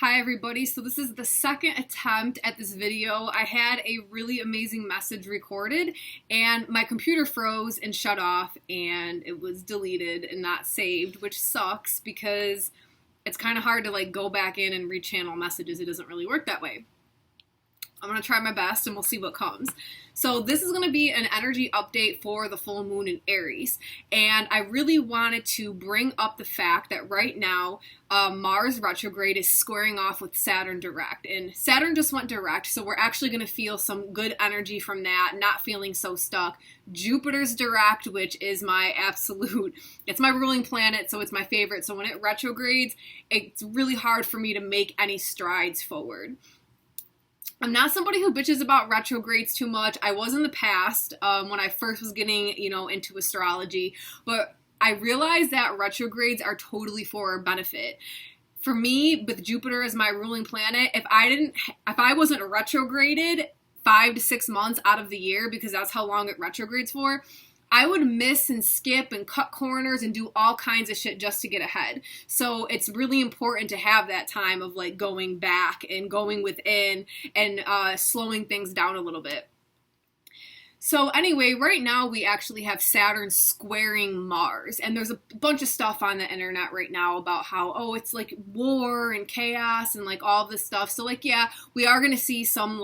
Hi everybody, so this is the second attempt at this video. I had a really amazing message recorded and my computer froze and shut off and it was deleted and not saved, which sucks because it's kind of hard to go back in and rechannel messages. It doesn't really work that way. I'm going to try my best and we'll see what comes. So this is going to be an energy update for the full moon in Aries. And I really wanted to bring up the fact that right now Mars retrograde is squaring off with Saturn direct. And Saturn just went direct, so we're actually going to feel some good energy from that, not feeling so stuck. Jupiter's direct, which is my absolute, it's my ruling planet, so it's my favorite. So when it retrogrades, it's really hard for me to make any strides forward. I'm not somebody who bitches about retrogrades too much. I was in the past when I first was getting, into astrology, but I realized that retrogrades are totally for our benefit. For me, with Jupiter as my ruling planet, if I wasn't retrograded 5 to 6 months out of the year, because that's how long it retrogrades for, I would miss and skip and cut corners and do all kinds of shit just to get ahead. So it's really important to have that time of going back and going within and slowing things down a little bit. So anyway, right now we actually have Saturn squaring Mars, and there's a bunch of stuff on the internet right now about how, oh, it's like war and chaos and all this stuff. So yeah, we are going to see some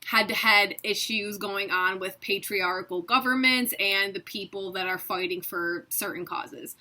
head-to-head issues going on with patriarchal governments and the people that are fighting for certain causes.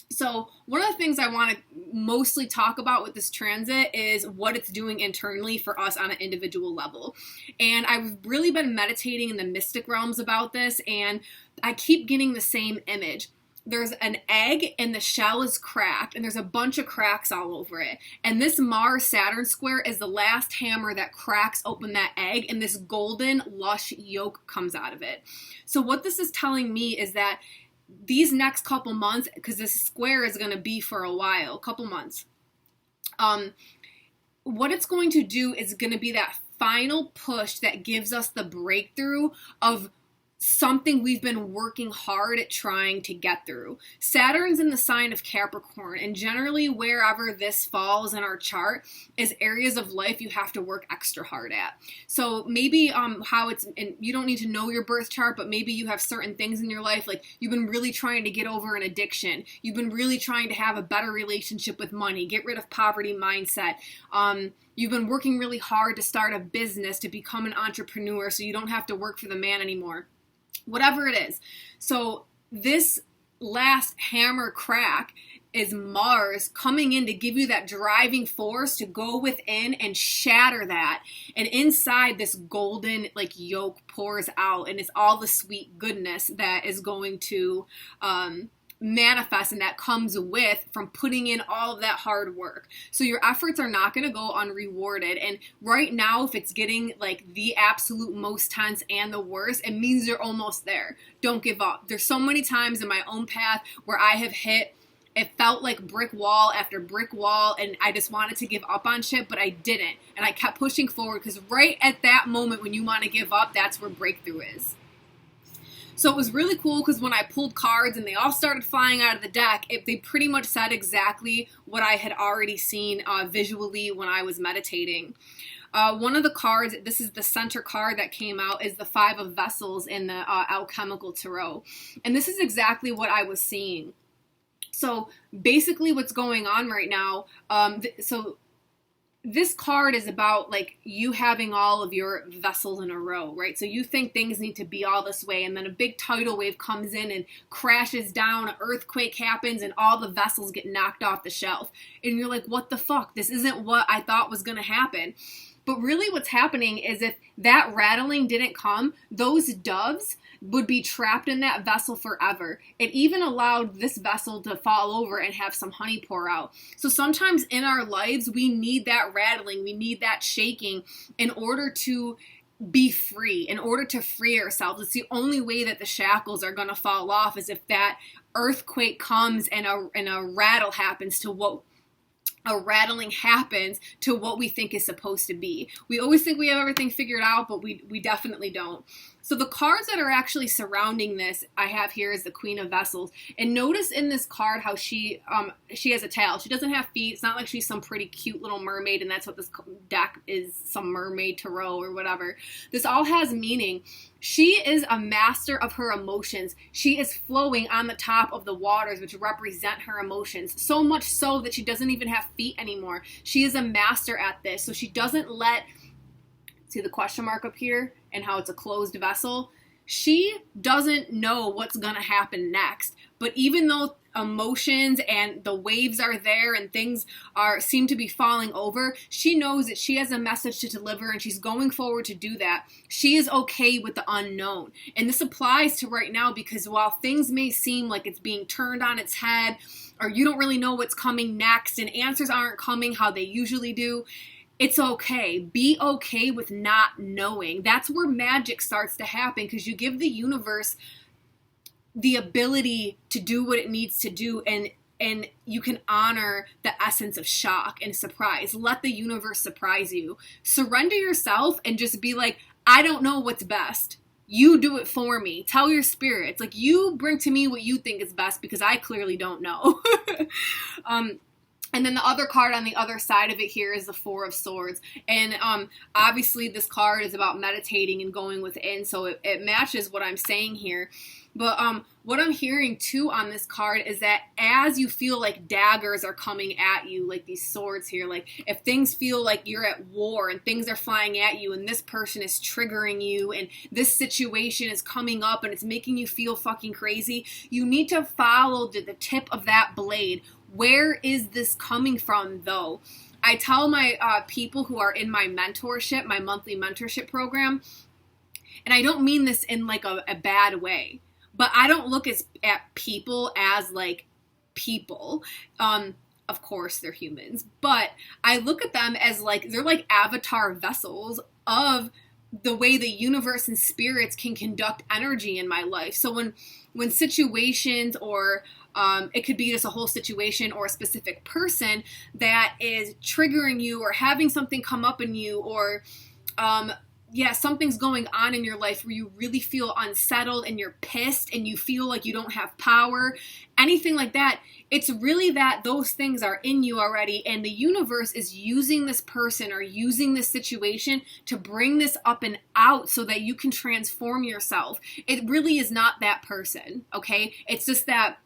So one of the things I want to mostly talk about with this transit is what it's doing internally for us on an individual level. And I've really been meditating in the mystic realms about this, and I keep getting the same image. There's an egg and the shell is cracked and there's a bunch of cracks all over it. And this Mars-Saturn square is the last hammer that cracks open that egg, and this golden, lush yolk comes out of it. So what this is telling me is that these next couple months, because this square is going to be for a while, couple months, what it's going to do is going to be that final push that gives us the breakthrough of something we've been working hard at trying to get through. Saturn's in the sign of Capricorn, and generally wherever this falls in our chart is areas of life you have to work extra hard at. So maybe how it's, and you don't need to know your birth chart, but maybe you have certain things in your life, you've been really trying to get over an addiction. You've been really trying to have a better relationship with money, get rid of poverty mindset. You've been working really hard to start a business, to become an entrepreneur so you don't have to work for the man anymore. Whatever it is. So this last hammer crack is Mars coming in to give you that driving force to go within and shatter that. And inside, this golden yolk pours out, and it's all the sweet goodness that is going to manifest, and that comes with from putting in all of that hard work. So your efforts are not going to go unrewarded. And right now, if it's getting the absolute most tense and the worst, it means you're almost there. Don't give up. There's so many times in my own path where I have hit, it felt like brick wall after brick wall, and I just wanted to give up on shit, but I didn't. And I kept pushing forward, because right at that moment when you want to give up, that's where breakthrough is. So it was really cool, because when I pulled cards and they all started flying out of the deck, they pretty much said exactly what I had already seen visually when I was meditating. One of the cards, this is the center card that came out, is the Five of Vessels in the Alchemical Tarot. And this is exactly what I was seeing. So basically what's going on right now, this card is about you having all of your vessels in a row, right? So you think things need to be all this way, and then a big tidal wave comes in and crashes down, an earthquake happens, and all the vessels get knocked off the shelf. And you're like, what the fuck? This isn't what I thought was going to happen. But really what's happening is if that rattling didn't come, those doves would be trapped in that vessel forever. It even allowed this vessel to fall over and have some honey pour out. So sometimes in our lives, we need that rattling, we need that shaking in order to be free, in order to free ourselves. It's the only way that the shackles are going to fall off, is if that earthquake comes and a rattle happens to what a rattling happens to what we think is supposed to be. We always think we have everything figured out, but we definitely don't. So the cards that are actually surrounding this I have here is the Queen of Vessels. And notice in this card how she has a tail. She doesn't have feet. It's not like she's some pretty cute little mermaid, and that's what this deck is, some mermaid tarot or whatever. This all has meaning. She is a master of her emotions. She is flowing on the top of the waters, which represent her emotions. So much so that she doesn't even have feet anymore. She is a master at this. So she doesn't let, see the question mark up here and how it's a closed vessel? She doesn't know what's going to happen next. But even though emotions and the waves are there and things seem to be falling over, she knows that she has a message to deliver and she's going forward to do that. She is okay with the unknown. And this applies to right now, because while things may seem like it's being turned on its head, or you don't really know what's coming next and answers aren't coming how they usually do, it's okay. Be okay with not knowing. That's where magic starts to happen, because you give the universe the ability to do what it needs to do, and you can honor the essence of shock and surprise. Let the universe surprise you. Surrender yourself and just be like, I don't know what's best. You do it for me. Tell your spirits. Like, you bring to me what you think is best, because I clearly don't know. And then the other card on the other side of it here is the Four of Swords. And obviously this card is about meditating and going within, so it matches what I'm saying here. But what I'm hearing too on this card is that as you feel like daggers are coming at you, like these swords here, like if things feel like you're at war and things are flying at you and this person is triggering you and this situation is coming up and it's making you feel fucking crazy, you need to follow the tip of that blade. Where is this coming from, though? I tell my people who are in my mentorship, my monthly mentorship program, and I don't mean this in like a bad way, but I don't look at people as like people. Of course, they're humans, but I look at them as like, they're like avatar vessels of the way the universe and spirits can conduct energy in my life. So when situations or it could be just a whole situation or a specific person that is triggering you or having something come up in you, or something's going on in your life where you really feel unsettled and you're pissed and you feel like you don't have power, anything like that, it's really that those things are in you already, and the universe is using this person or using this situation to bring this up and out so that you can transform yourself. It really is not that person, okay? It's just that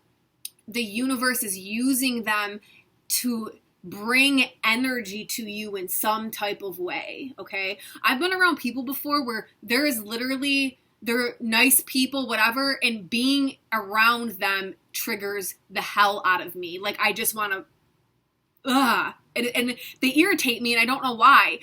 the universe is using them to bring energy to you in some type of way, okay? I've been around people before where there is literally, they're nice people, whatever, and being around them triggers the hell out of me. Like, I just want to, and they irritate me, and I don't know why.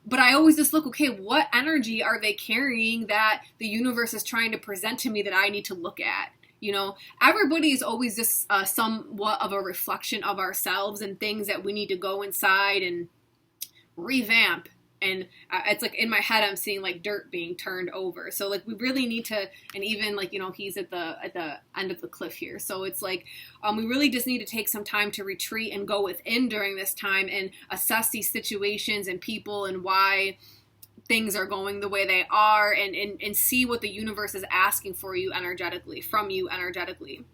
But I always just look, okay, what energy are they carrying that the universe is trying to present to me that I need to look at? You know, everybody is always just somewhat of a reflection of ourselves and things that we need to go inside and revamp. And it's like in my head, I'm seeing like dirt being turned over. So like we really need to, and even like, you know, he's at the end of the cliff here. So it's like we really just need to take some time to retreat and go within during this time and assess these situations and people and why things are going the way they are, and see what the universe is asking for you energetically, from you energetically.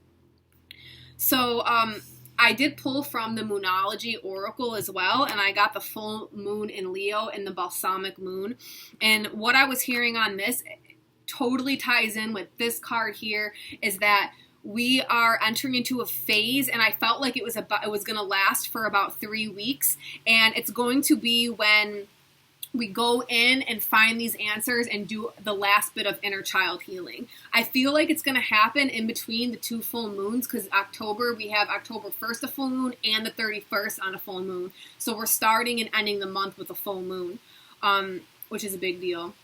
So I did pull from the Moonology Oracle as well, and I got the full moon in Leo and the balsamic moon. And what I was hearing on this totally ties in with this card here, is that we are entering into a phase, and I felt like it was going to last for about 3 weeks, and it's going to be when we go in and find these answers and do the last bit of inner child healing. I feel like it's going to happen in between the 2 full moons, because October, we have October 1st a full moon and the 31st on a full moon. So we're starting and ending the month with a full moon, which is a big deal.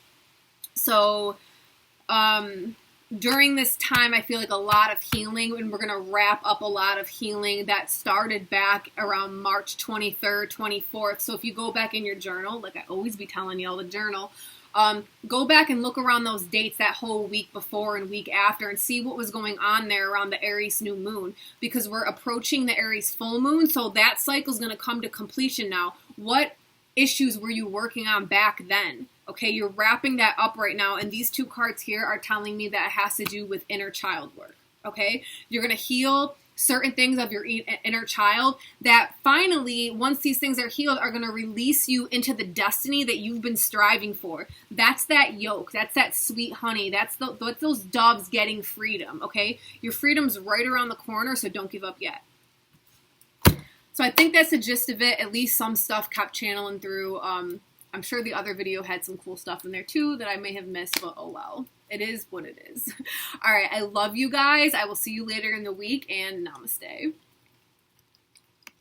So during this time, I feel like a lot of healing, and we're going to wrap up a lot of healing that started back around March 23rd, 24th. So if you go back in your journal, like I always be telling y'all to journal, go back and look around those dates that whole week before and week after and see what was going on there around the Aries new moon, because we're approaching the Aries full moon. So that cycle is going to come to completion now. What issues were you working on back then? Okay, you're wrapping that up right now, and these 2 cards here are telling me that it has to do with inner child work. Okay, you're going to heal certain things of your inner child that finally, once these things are healed, are going to release you into the destiny that you've been striving for. That's that yolk. That's that sweet honey. That's those doves getting freedom, okay? Your freedom's right around the corner, so don't give up yet. So I think that's the gist of it. At least some stuff kept channeling through. I'm sure the other video had some cool stuff in there too that I may have missed, but oh well. It is what it is. All right, I love you guys. I will see you later in the week, and namaste.